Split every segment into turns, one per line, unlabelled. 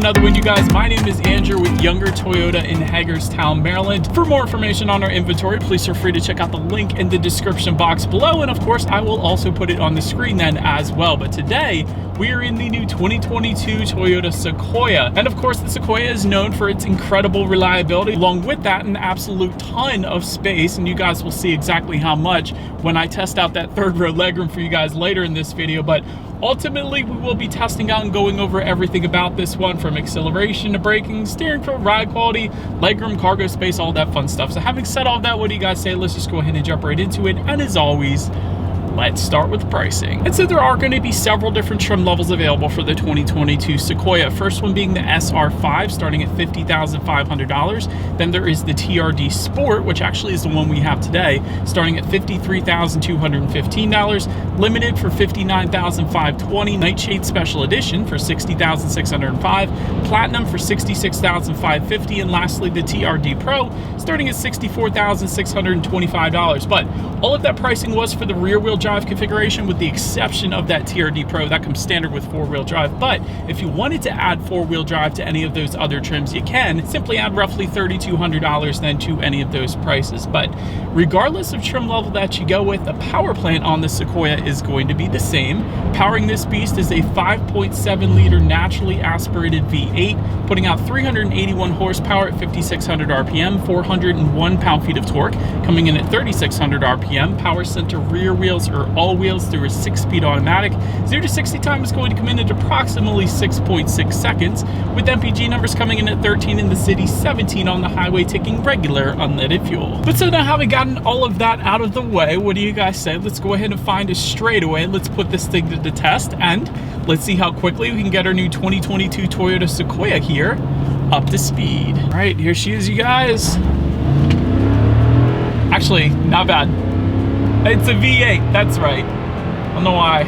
another one, you guys. My name is Andrew with Younger Toyota in Hagerstown, Maryland. For more information on our inventory, please feel free to check out the link in the description box below. And of course, I will also put it on the screen then as well. But today, we are in the new 2022 Toyota Sequoia. And of course, the Sequoia is known for its incredible reliability. Along with that, an absolute ton of space. And you guys will see exactly how much when I test out that third row legroom for you guys later in this video. But ultimately, we will be testing out and going over everything about this one, from acceleration to braking, steering feel, ride quality, legroom, cargo space, all that fun stuff. So having said all that, what do you guys say? Let's just go ahead and jump right into it. And as always, let's start with pricing. And so there are going to be several different trim levels available for the 2022 Sequoia. First one being the SR5, starting at $50,500. Then there is the TRD Sport, which actually is the one we have today, starting at $53,215. Limited for $59,520. Nightshade Special Edition for $60,605. Platinum for $66,550. And lastly, the TRD Pro, starting at $64,625. But all of that pricing was for the rear-wheel drive configuration, with the exception of that TRD Pro. That comes standard with four-wheel drive. But if you wanted to add four-wheel drive to any of those other trims, you can simply add roughly $3,200 then to any of those prices. But regardless of trim level that you go with, the power plant on the Sequoia is going to be the same. Powering this beast is a 5.7 liter naturally aspirated V8, putting out 381 horsepower at 5,600 RPM, 401 pound-feet of torque, coming in at 3,600 RPM. Power center rear wheels or all wheels through a 6-speed automatic. 0 to 60 time is going to come in at approximately 6.6 seconds, with MPG numbers coming in at 13 in the city, 17 on the highway, taking regular unleaded fuel. But so now, having gotten all of that out of the way, what do you guys say? Let's go ahead and find a straightaway. Let's put this thing to the test, and let's see how quickly we can get our new 2022 Toyota Sequoia here up to speed. All right, here she is, you guys. Actually, not bad. It's a V8, that's right. I don't know why.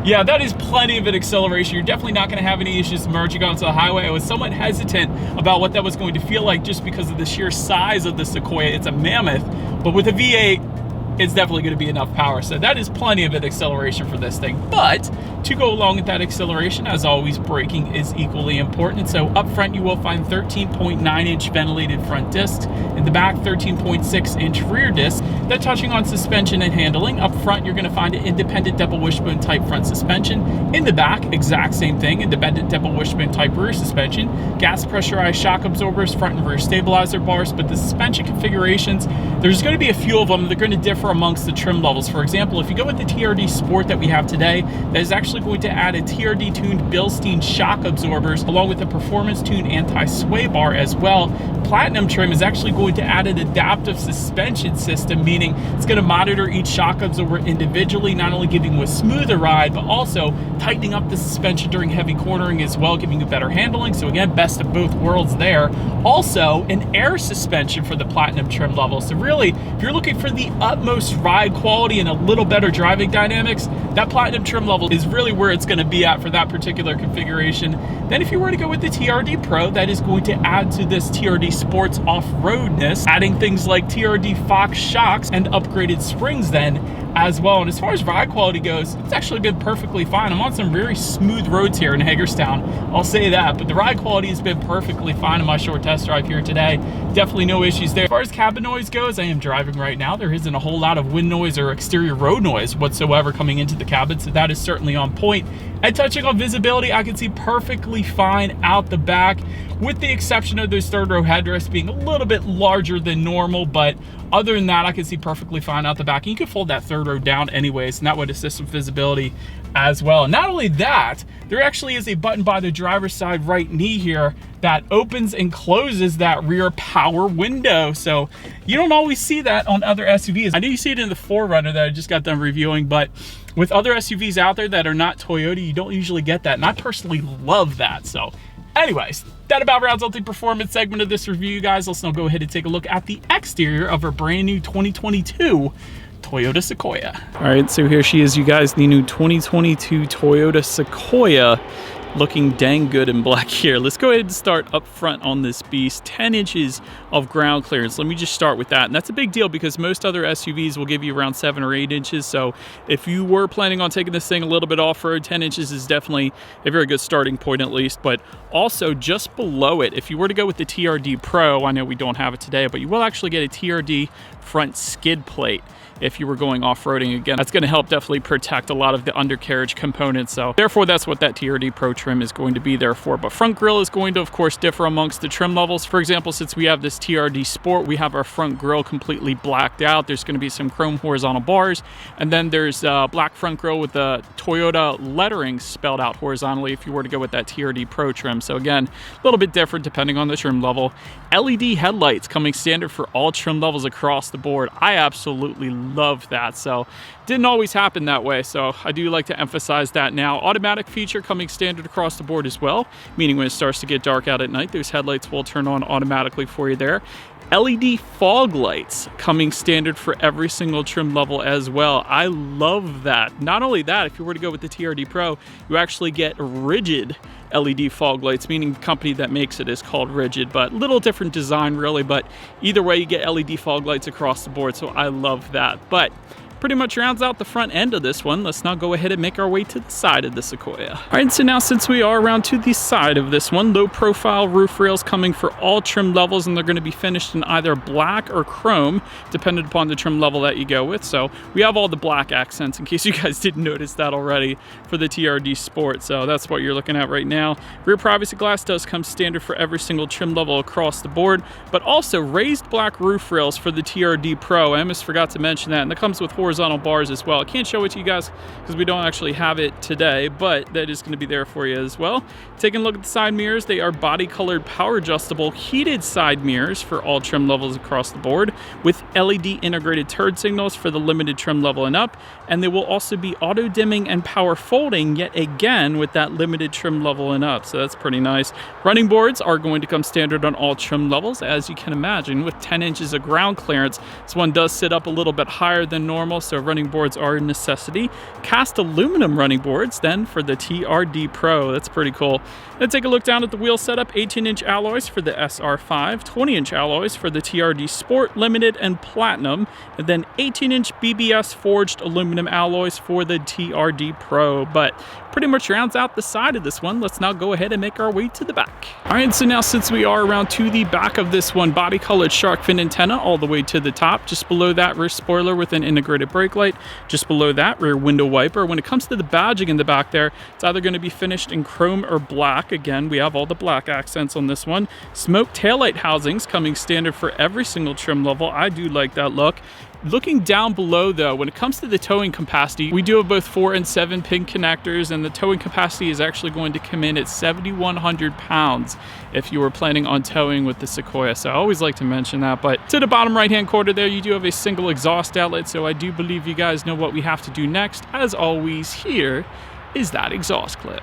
Yeah, that is plenty of an acceleration. You're definitely not going to have any issues merging onto the highway. I was somewhat hesitant about what that was going to feel like just because of the sheer size of the Sequoia. It's a mammoth, but with a V8, it's definitely going to be enough power. So that is plenty of an acceleration for this thing. But to go along with that acceleration, as always, braking is equally important. So up front, you will find 13.9-inch ventilated front discs. In the back, 13.6-inch rear discs. Then touching on suspension and handling, up front, you're going to find an independent double wishbone type front suspension. In the back, exact same thing, independent double wishbone type rear suspension. Gas pressurized shock absorbers, front and rear stabilizer bars. But the suspension configurations, there's going to be a few of them. They're going to differ amongst the trim levels. For example, if you go with the TRD Sport that we have today, that is actually going to add a TRD tuned Bilstein shock absorbers along with a performance tuned anti-sway bar as well. Platinum trim is actually going to add an adaptive suspension system, meaning it's going to monitor each shock absorber individually, not only giving you a smoother ride, but also tightening up the suspension during heavy cornering as well, giving you better handling. So again, best of both worlds there. Also, an air suspension for the Platinum trim level. So really, if you're looking for the utmost ride quality and a little better driving dynamics, that Platinum trim level is really where it's going to be at for that particular configuration. Then if you were to go with the TRD Pro, that is going to add to this TRD Sport's off-roadness, adding things like TRD Fox shocks and upgraded springs then as well. And as far as ride quality goes, it's actually been perfectly fine. I'm on some very smooth roads here in Hagerstown, I'll say that, but the ride quality has been perfectly fine in my short test drive here today. Definitely no issues there. As far as cabin noise goes, I am driving right now. There isn't a whole lot of wind noise or exterior road noise whatsoever coming into the cabin, so that is certainly on point. And touching on visibility, I can see perfectly fine out the back, with the exception of those third row headrests being a little bit larger than normal. But other than that, I can see perfectly fine out the back. And you can fold that third row down anyways, and that would assist with visibility as well. And not only that, there actually is a button by the driver's side right knee here that opens and closes that rear power window. So you don't always see that on other SUVs. I know you see it in the 4Runner that I just got done reviewing, but with other SUVs out there that are not Toyota, you don't usually get that. And I personally love that. So anyways, that about rounds out the performance segment of this review, guys. Let's now go ahead and take a look at the exterior of our brand new 2022 Toyota Sequoia. All right, so here she is, you guys, the new 2022 Toyota Sequoia. looking dang good in black here. Let's go ahead and start up front on this beast. 10 inches of ground clearance. Let me just start with that. And that's a big deal because most other SUVs will give you around 7 or 8 inches. So if you were planning on taking this thing a little bit off-road, 10 inches is definitely a very good starting point at least. But also just below it, if you were to go with the TRD Pro, I know we don't have it today, but you will actually get a TRD front skid plate if you were going off-roading. Again, that's going to help definitely protect a lot of the undercarriage components. So therefore, that's what that TRD Pro trim is going to be there for. But front grille is going to, of course, differ amongst the trim levels. For example, since we have this TRD Sport, we have our front grille completely blacked out. There's going to be some chrome horizontal bars. And then there's black front grille with the Toyota lettering spelled out horizontally if you were to go with that TRD Pro trim. So again, a little bit different depending on the trim level. LED headlights coming standard for all trim levels across the board. I absolutely love that. So didn't always happen that way, so I do like to emphasize that now. Automatic feature coming standard across the board as well, meaning when it starts to get dark out at night, those headlights will turn on automatically for you there. LED fog lights coming standard for every single trim level as well. I love that. Not only that, if you were to go with the TRD Pro, you actually get rigid LED fog lights, meaning the company that makes it is called Rigid, but little different design really, but either way you get LED fog lights across the board, so I love that. But pretty much rounds out the front end of this one. Let's now go ahead and make our way to the side of the Sequoia. All right, so now since we are around to the side of this one, low profile roof rails coming for all trim levels, and they're going to be finished in either black or chrome, depending upon the trim level that you go with. So we have all the black accents, in case you guys didn't notice that already, for the TRD Sport. So that's what you're looking at right now. Rear privacy glass does come standard for every single trim level across the board, but also raised black roof rails for the TRD Pro. I almost forgot to mention that, and that comes with horizontal bars as well. I can't show it to you guys because we don't actually have it today, but that is going to be there for you as well. Taking a look at the side mirrors, they are body colored power adjustable heated side mirrors for all trim levels across the board with LED integrated turn signals for the limited trim level and up, and they will also be auto dimming and power folding yet again with that limited trim level and up, so that's pretty nice. Running boards are going to come standard on all trim levels, as you can imagine. With 10 inches of ground clearance, this one does sit up a little bit higher than normal, so running boards are a necessity. Cast aluminum running boards then for the TRD Pro. That's pretty cool. Let's take a look down at the wheel setup. 18-inch alloys for the SR5, 20-inch alloys for the TRD Sport, Limited, and Platinum, and then 18-inch BBS forged aluminum alloys for the TRD Pro. But pretty much rounds out the side of this one. Let's now go ahead and make our way to the back. All right, so now since we are around to the back of this one, body colored shark fin antenna all the way to the top. Just below that, rear spoiler with an integrated brake light. Just below that, rear window wiper. When it comes to the badging in the back there, it's either going to be finished in chrome or black. Again, we have all the black accents on this one. Smoke taillight housings coming standard for every single trim level. I do like that look. Looking down below though, when it comes to the towing capacity, we do have both 4 and 7 pin connectors, and the towing capacity is actually going to come in at 7,100 pounds if you were planning on towing with the Sequoia. So I always like to mention that. But to the bottom right hand corner there, you do have a single exhaust outlet, so I do believe you guys know what we have to do next. As always, here is that exhaust clip.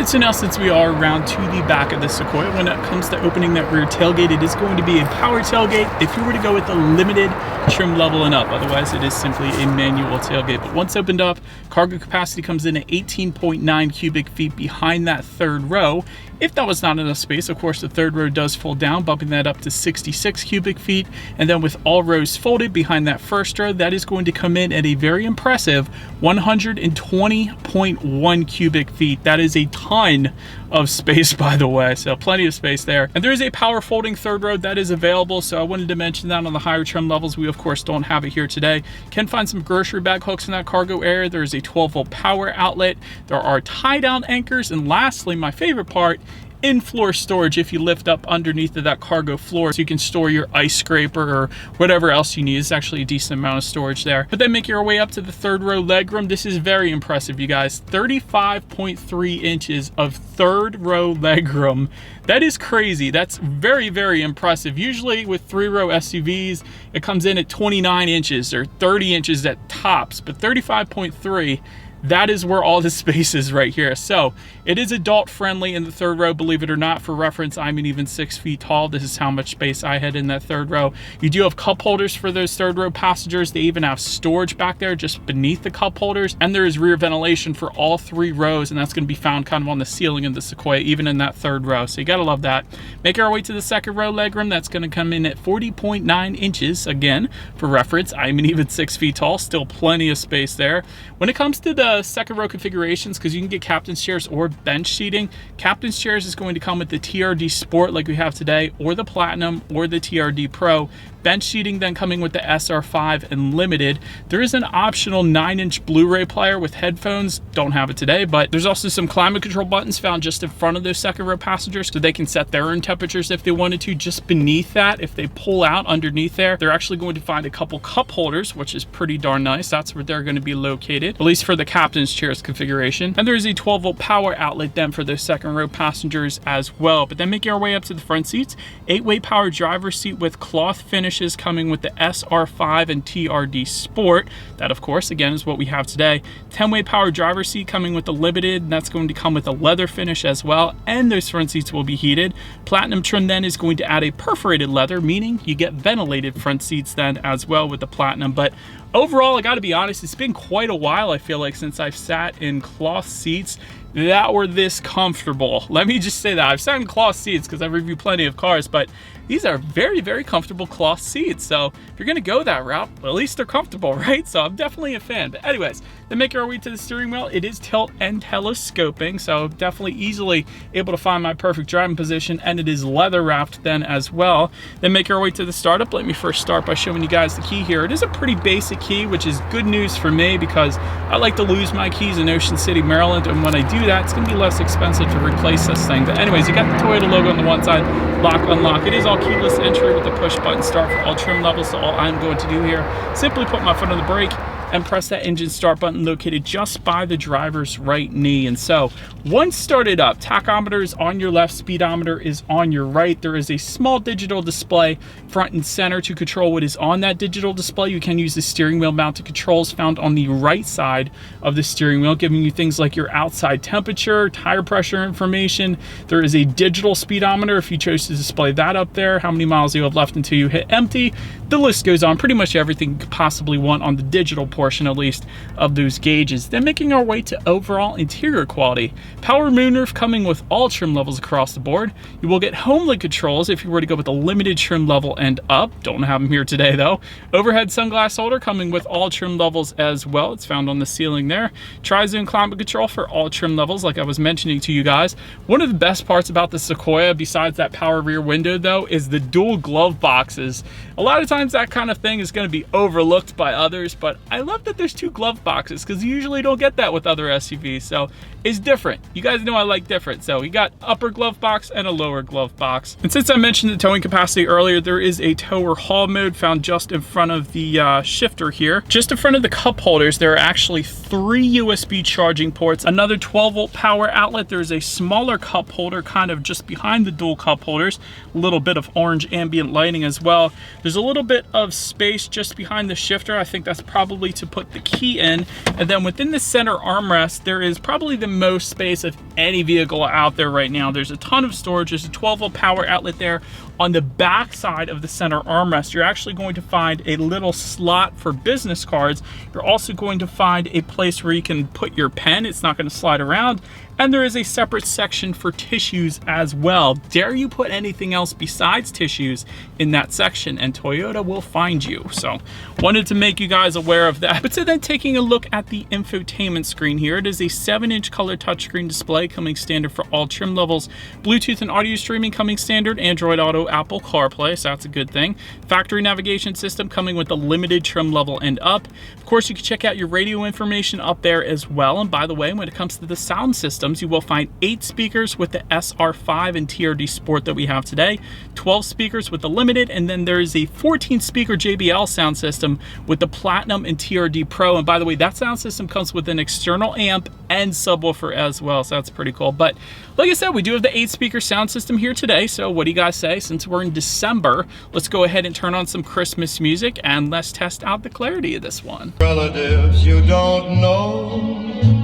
So now since we are around to the back of the Sequoia, when it comes to opening that rear tailgate, it is going to be a power tailgate if you were to go with the limited trim level and up. Otherwise, it is simply a manual tailgate. But once opened up, cargo capacity comes in at 18.9 cubic feet behind that third row. If that was not enough space, of course, the third row does fold down, bumping that up to 66 cubic feet. And then with all rows folded behind that first row, that is going to come in at a very impressive 120.1 cubic feet. That is a ton of space, by the way, so plenty of space there. And there is a power folding third row that is available, so I wanted to mention that on the higher trim levels. We of course don't have it here today. Can find some grocery bag hooks in that cargo area. There is a 12-volt power outlet. There are tie-down anchors, and lastly, my favorite part, in-floor storage if you lift up underneath of that cargo floor, so you can store your ice scraper or whatever else you need. It's actually a decent amount of storage there. But then make your way up to the third row legroom. This is very impressive, you guys. 35.3 inches of third row legroom. That is crazy. That's very, very impressive. Usually with 3-row SUVs, it comes in at 29 inches or 30 inches at tops, but 35.3, that is where all the space is right here. So it is adult friendly in the third row, believe it or not. For reference, I'm an even 6 feet tall. This is how much space I had in that third row. You do have cup holders for those third row passengers. They even have storage back there just beneath the cup holders, and there is rear ventilation for all 3 rows, and that's going to be found kind of on the ceiling of the Sequoia, even in that third row. So you gotta love that. Make our way to the second row legroom. That's going to come in at 40.9 inches. Again, for reference, I'm an even 6 feet tall. Still plenty of space there. When it comes to the second row configurations, because you can get captain's chairs or bench seating, captain's chairs is going to come with the TRD Sport like we have today, or the Platinum, or the TRD Pro. Bench seating then coming with the SR5 and Limited. There is an optional 9-inch Blu-ray player with headphones. Don't have it today, but there's also some climate control buttons found just in front of those second row passengers, so they can set their own temperatures if they wanted to. Just beneath that, if they pull out underneath there, they're actually going to find a couple cup holders, which is pretty darn nice. That's where they're going to be located, at least for the captain's chairs configuration. And there's a 12-volt power outlet then for those second row passengers as well. But then making our way up to the front seats, 8-way power driver's seat with cloth finish coming with the SR5 and TRD Sport. That, of course, again, is what we have today. 10-way power driver's seat coming with the Limited, and that's going to come with a leather finish as well, and those front seats will be heated. Platinum trim then is going to add a perforated leather, meaning you get ventilated front seats then as well with the Platinum. But overall, I gotta be honest, it's been quite a while, I feel like, since I've sat in cloth seats that were this comfortable. Let me just say that. I've sat in cloth seats because I've reviewed plenty of cars, but these are very, very comfortable cloth seats. So if you're gonna go that route, well, at least they're comfortable, right? So I'm definitely a fan. But anyways, then making our way to the steering wheel, it is tilt and telescoping, so definitely easily able to find my perfect driving position, and it is leather wrapped then as well. Then making our way to the startup, let me first start by showing you guys the key here. It is a pretty basic key, which is good news for me because I like to lose my keys in Ocean City, Maryland, and when I do that, it's gonna be less expensive to replace this thing. But anyways, you got the Toyota logo on the one side, lock, unlock. It is all keyless entry with the push button start for all trim levels. So all I'm going to do here, simply put my foot on the brake and press that engine start button located just by the driver's right knee. And so once started up, tachometer is on your left, speedometer is on your right. There is a small digital display front and center to control what is on that digital display. You can use the steering wheel mounted controls found on the right side of the steering wheel, giving you things like your outside temperature, tire pressure information. There is a digital speedometer if you chose to display that up there, how many miles you have left until you hit empty. The list goes on, pretty much everything you could possibly want on the digital portion, at least, of those gauges. Then making our way to overall interior quality. Power moonroof coming with all trim levels across the board. You will get HomeLink controls if you were to go with the Limited trim level and up. Don't have them here today though. Overhead sunglass holder coming with all trim levels as well. It's found on the ceiling there. Tri-zone climate control for all trim levels, like I was mentioning to you guys. One of the best parts about the Sequoia, besides that power rear window though, is the dual glove boxes. A lot of times that kind of thing is going to be overlooked by others, but I love that there's 2 glove boxes because you usually don't get that with other SUVs. So it's different. You guys know I like different. So you got upper glove box and a lower glove box. And since I mentioned the towing capacity earlier, there is a tow or haul mode found just in front of the shifter here. Just in front of the cup holders, there are actually 3 USB charging ports, another 12-volt power outlet. There's a smaller cup holder kind of just behind the dual cup holders, a little bit of orange ambient lighting as well. There's a little bit of space just behind the shifter. I think that's probably to put the key in. And then within the center armrest, there is probably the most space of any vehicle out there right now. There's a ton of storage. There's a 12-volt power outlet there. On the back side of the center armrest, you're actually going to find a little slot for business cards. You're also going to find a place where you can put your pen. It's not going to slide around. And there is a separate section for tissues as well. Dare you put anything else besides tissues in that section, and Toyota will find you. So wanted to make you guys aware of that. But so then taking a look at the infotainment screen here, it is a 7-inch color touchscreen display coming standard for all trim levels. Bluetooth and audio streaming coming standard. Android Auto, Apple CarPlay, so that's a good thing. Factory navigation system coming with the Limited trim level and up. Of course, you can check out your radio information up there as well. And by the way, when it comes to the sound system, you will find 8 speakers with the SR5 and TRD Sport that we have today, 12 speakers with the Limited, and then there is a 14 speaker JBL sound system with the Platinum and TRD Pro. And by the way, that sound system comes with an external amp and subwoofer as well, so that's pretty cool. But like I said, we do have the 8 speaker sound system here today. So what do you guys say? Since we're in December, let's go ahead and turn on some Christmas music and let's test out the clarity of this one.
Relatives you don't know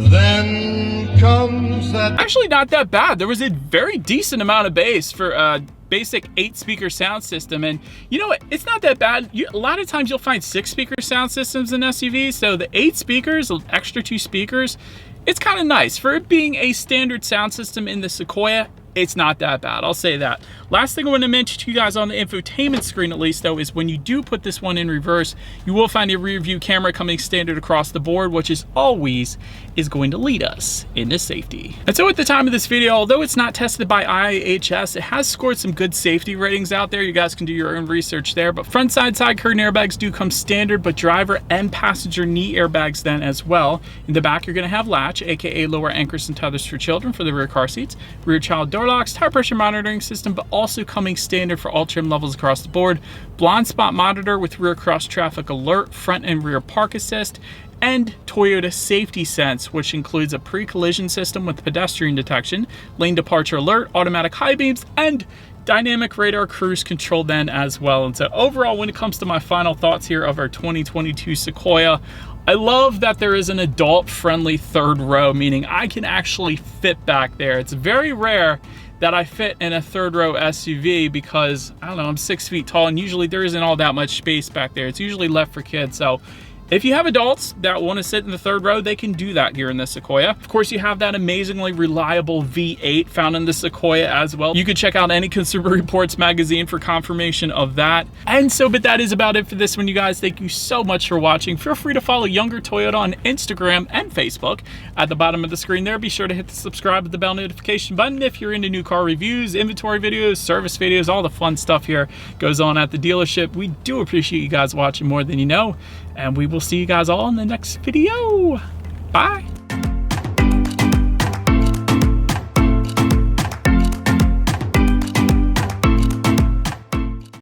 Then comes that...
Actually not that bad. There was a very decent amount of bass for a basic 8-speaker sound system. And you know what? It's not that bad. A lot of times you'll find 6-speaker sound systems in SUVs. So the 8 speakers, extra 2 speakers, it's kind of nice. For it being a standard sound system in the Sequoia, it's not that bad, I'll say that. Last thing I want to mention to you guys on the infotainment screen at least though is when you do put this one in reverse, you will find a rear view camera coming standard across the board, which is always going to lead us into safety. And so at the time of this video, although it's not tested by IIHS, it has scored some good safety ratings out there. You guys can do your own research there, but front side curtain airbags do come standard, but driver and passenger knee airbags then as well. In the back, you're going to have latch, aka lower anchors and tethers for children for the rear car seats, rear child door locks, tire pressure monitoring system, but also coming standard for all trim levels across the board, blind spot monitor with rear cross traffic alert, front and rear park assist, and Toyota Safety Sense, which includes a pre-collision system with pedestrian detection, lane departure alert, automatic high beams, and dynamic radar cruise control then as well. And so overall, when it comes to my final thoughts here of our 2022 Sequoia, I love that there is an adult-friendly third row, meaning I can actually fit back there. It's very rare that I fit in a third row SUV because, I don't know, I'm 6 feet tall and usually there isn't all that much space back there. It's usually left for kids. So if you have adults that want to sit in the third row, they can do that here in the Sequoia. Of course, you have that amazingly reliable V8 found in the Sequoia as well. You could check out any Consumer Reports magazine for confirmation of that. And so, but that is about it for this one, you guys. Thank you so much for watching. Feel free to follow Younger Toyota on Instagram and Facebook. At the bottom of the screen there, be sure to hit the subscribe with the bell notification button if you're into new car reviews, inventory videos, service videos, all the fun stuff here goes on at the dealership. We do appreciate you guys watching more than you know. And we will see you guys all in the next video. Bye.